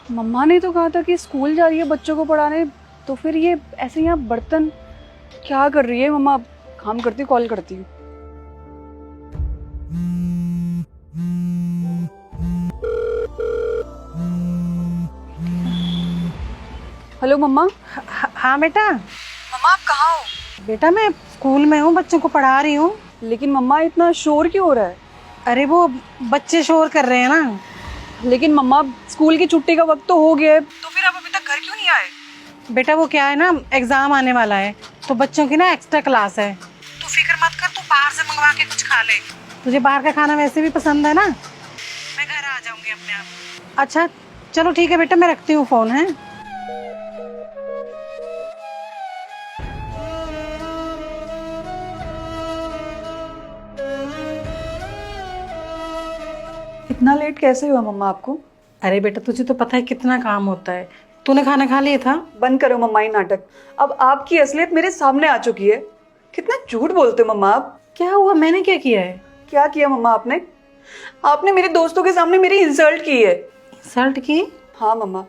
मम्मा ने तो कहा था कि स्कूल जा रही है बच्चों को पढ़ाने, तो फिर ये ऐसे यहाँ बर्तन क्या कर रही है? मम्मा काम करती हूँ, कॉल करती हूँ। हेलो मम्मा। हाँ बेटा। मम्मा आप कहाँ हो? बेटा मैं स्कूल में हूँ, बच्चों को पढ़ा रही हूँ। लेकिन मम्मा इतना शोर क्यों हो रहा है? अरे वो बच्चे शोर कर रहे हैं ना। लेकिन मम्मा स्कूल की छुट्टी का वक्त तो हो गया है, तो फिर आप अभी तक घर क्यों नहीं आए? बेटा वो क्या है ना, एग्जाम आने वाला है तो बच्चों की ना एक्स्ट्रा क्लास है। तू फिक्र मत कर, तू बाहर से मंगवा के कुछ खा ले। तुझे बाहर का खाना वैसे भी पसंद है ना। मैं घर आ जाऊंगी अपने आप। अच्छा चलो ठीक है बेटा, मैं रखती हूँ फोन है। इतना लेट कैसे हुआ मम्मा आपको? अरे बेटा तुझे तो पता है कितना काम होता है। तूने खाना खा लिया था? बंद करो मम्मा ये नाटक। अब आपकी असलियत मेरे सामने आ चुकी है। कितना झूठ बोलते हो मम्मा आप। क्या हुआ, मैंने क्या किया है? क्या किया मम्मा आपने? आपने मेरे दोस्तों के सामने मेरी इंसल्ट की है। इंसल्ट की? हाँ मम्मा,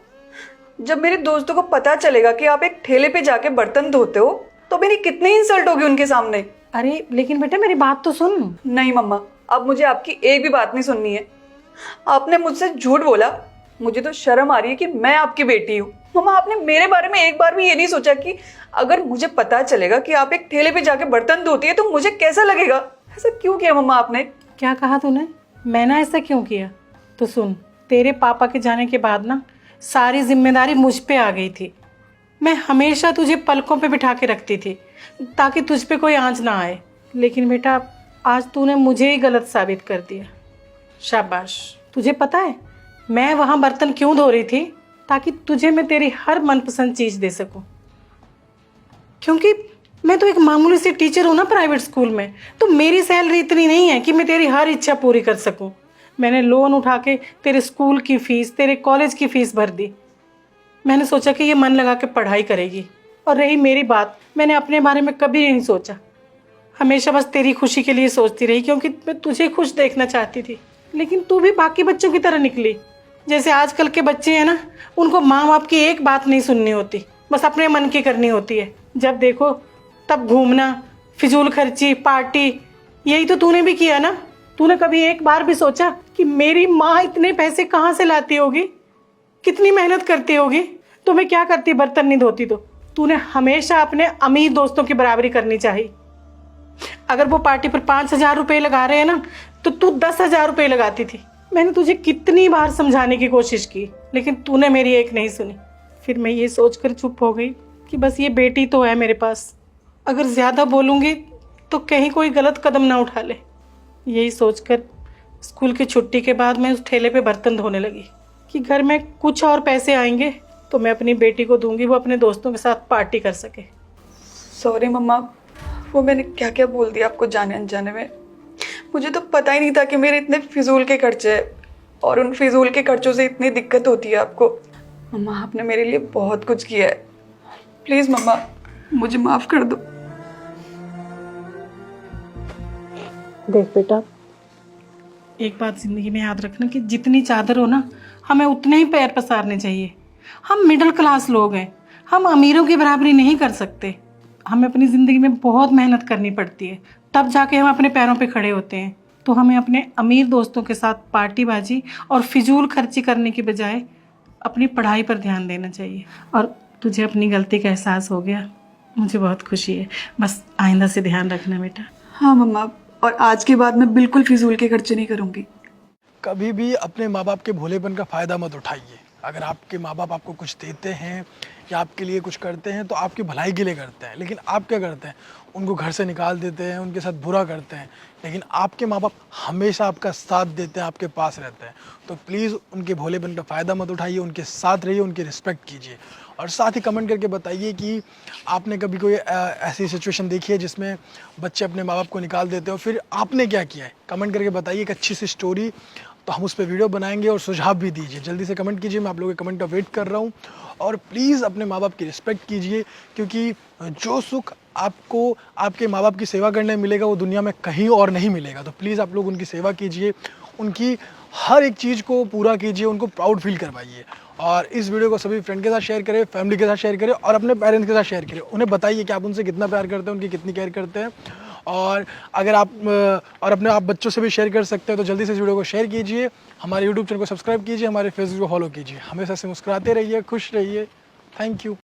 जब मेरे दोस्तों को पता चलेगा कि आप एक ठेले पे जाके बर्तन धोते हो तो मेरी कितनी इंसल्ट होगी उनके सामने। अरे लेकिन बेटा मेरी बात तो सुन। नहीं मम्मा, अब मुझे आपकी एक भी बात नहीं सुननी है। आपने मुझसे झूठ बोला, मुझे तो शर्म आ रही है कि मैं आपकी बेटी हूँ। मम्मा आपने मेरे बारे में एक बार भी ये नहीं सोचा कि अगर मुझे पता चलेगा कि आप एक ठेले पे जाके बर्तन धोती है तो मुझे कैसा लगेगा? ऐसा क्यों किया मम्मा आपने? क्या कहा तूने? मैंने ऐसा क्यों किया? तो सुन, तेरे पापा के जाने के बाद ना सारी जिम्मेदारी मुझ पे आ गई थी। मैं हमेशा तुझे पलकों पे बिठा के रखती थी ताकि तुझ पे कोई आंच ना आए। लेकिन बेटा आज तूने मुझे ही गलत साबित कर दिया। शाबाश। तुझे पता है मैं वहां बर्तन क्यों धो रही थी? ताकि तुझे मैं तेरी हर मनपसंद चीज दे सकूं। क्योंकि मैं तो एक मामूली सी टीचर हूं ना प्राइवेट स्कूल में, तो मेरी सैलरी इतनी नहीं है कि मैं तेरी हर इच्छा पूरी कर सकूं। मैंने लोन उठा के तेरे स्कूल की फीस, तेरे कॉलेज की फीस भर दी। मैंने सोचा कि ये मन लगा के पढ़ाई करेगी। और रही मेरी बात, मैंने अपने बारे में कभी नहीं सोचा। हमेशा बस तेरी खुशी के लिए सोचती रही क्योंकि मैं तुझे खुश देखना चाहती थी। लेकिन तू भी बाकी बच्चों की तरह निकली। जैसे आजकल के बच्चे हैं ना, उनको माँ बाप की एक बात नहीं सुननी होती, बस अपने मन की करनी होती है। जब देखो तब घूमना, फिजूल खर्ची, पार्टी, यही तो तूने भी किया ना। तूने कभी एक बार भी सोचा कि मेरी माँ इतने पैसे कहाँ से लाती होगी, कितनी मेहनत करती होगी? तो मैं क्या करती बर्तन नहीं धोती? तो तूने हमेशा अपने अमीर दोस्तों की बराबरी करनी चाहिए। अगर वो पार्टी पर 5,000 रुपये लगा रहे हैं ना, तो तू 10,000 रुपये लगाती थी। मैंने तुझे कितनी बार समझाने की कोशिश की, लेकिन तूने मेरी एक नहीं सुनी। फिर मैं ये सोचकर चुप हो गई कि बस ये बेटी तो है मेरे पास, अगर ज़्यादा बोलूँगी तो कहीं कोई गलत कदम ना उठा ले। यही सोचकर स्कूल की छुट्टी के बाद मैं उस ठेले पे बर्तन धोने लगी कि घर में कुछ और पैसे आएंगे तो मैं अपनी बेटी को दूंगी, वो अपने दोस्तों के साथ पार्टी कर सके। सॉरी मम्मा, वो मैंने क्या क्या बोल दिया आपको जाने अनजाने में। मुझे तो पता ही नहीं था कि मेरे इतने फिजूल के खर्चे हैं और उन फिजूल के खर्चों से इतनी दिक्कत होती है आपको। मम्मा आपने मेरे लिए बहुत कुछ किया है, प्लीज मम्मा मुझे माफ कर दो। देख बेटा, एक बात जिंदगी में याद रखना कि जितनी चादर हो ना, हमें उतने ही पैर पसारने चाहिए। हम मिडिल क्लास लोग हैं, हम अमीरों की बराबरी नहीं कर सकते। हमें अपनी ज़िंदगी में बहुत मेहनत करनी पड़ती है, तब जाके हम अपने पैरों पे खड़े होते हैं। तो हमें अपने अमीर दोस्तों के साथ पार्टीबाजी और फिजूल खर्ची करने की बजाय अपनी पढ़ाई पर ध्यान देना चाहिए। और तुझे अपनी गलती का एहसास हो गया, मुझे बहुत खुशी है। बस आइंदा से ध्यान रखना बेटा। हाँ मम्मा, और आज के बाद मैं बिल्कुल फिजूल के खर्चे नहीं करूँगी। कभी भी अपने माँ बाप के भोलेपन का फ़ायदा मत उठाइए। अगर आपके माँ बाप आपको कुछ देते हैं या आपके लिए कुछ करते हैं तो आपकी भलाई के लिए करते हैं, लेकिन आप क्या करते हैं? उनको घर से निकाल देते हैं, उनके साथ बुरा करते हैं। लेकिन आपके माँ बाप हमेशा आपका साथ देते हैं, आपके पास रहते हैं। तो प्लीज़ उनके भोलेपन का फ़ायदा मत उठाइए, उनके साथ रहिए, उनकी रिस्पेक्ट कीजिए। और साथ ही कमेंट करके बताइए कि आपने कभी कोई ऐसी सिचुएशन देखी है जिसमें बच्चे अपने माँ बाप को निकाल देते हो, फिर आपने क्या किया है? कमेंट करके बताइए एक अच्छी सी स्टोरी, तो हम उस पर वीडियो बनाएंगे। और सुझाव भी दीजिए, जल्दी से कमेंट कीजिए, मैं आप लोगों के कमेंट का वेट कर रहा हूँ। और प्लीज़ अपने माँ बाप की रिस्पेक्ट कीजिए, क्योंकि जो सुख आपको आपके माँ बाप की सेवा करने में मिलेगा वो दुनिया में कहीं और नहीं मिलेगा। तो प्लीज़ आप लोग उनकी सेवा कीजिए, उनकी हर एक चीज़ को पूरा कीजिए, उनको प्राउड फील करवाइए। और इस वीडियो को सभी फ्रेंड के साथ शेयर करें, फैमिली के साथ शेयर करें और अपने पेरेंट्स के साथ शेयर करें। उन्हें बताइए कि आप उनसे कितना प्यार करते हैं, उनकी कितनी केयर करते हैं। और अगर आप अपने आप बच्चों से भी शेयर कर सकते हैं तो जल्दी से इस वीडियो को शेयर कीजिए। हमारे यूट्यूब चैनल को सब्सक्राइब कीजिए, हमारे फेसबुक को फॉलो कीजिए। हमेशा से मुस्कुराते रहिए, खुश रहिए। Thank you.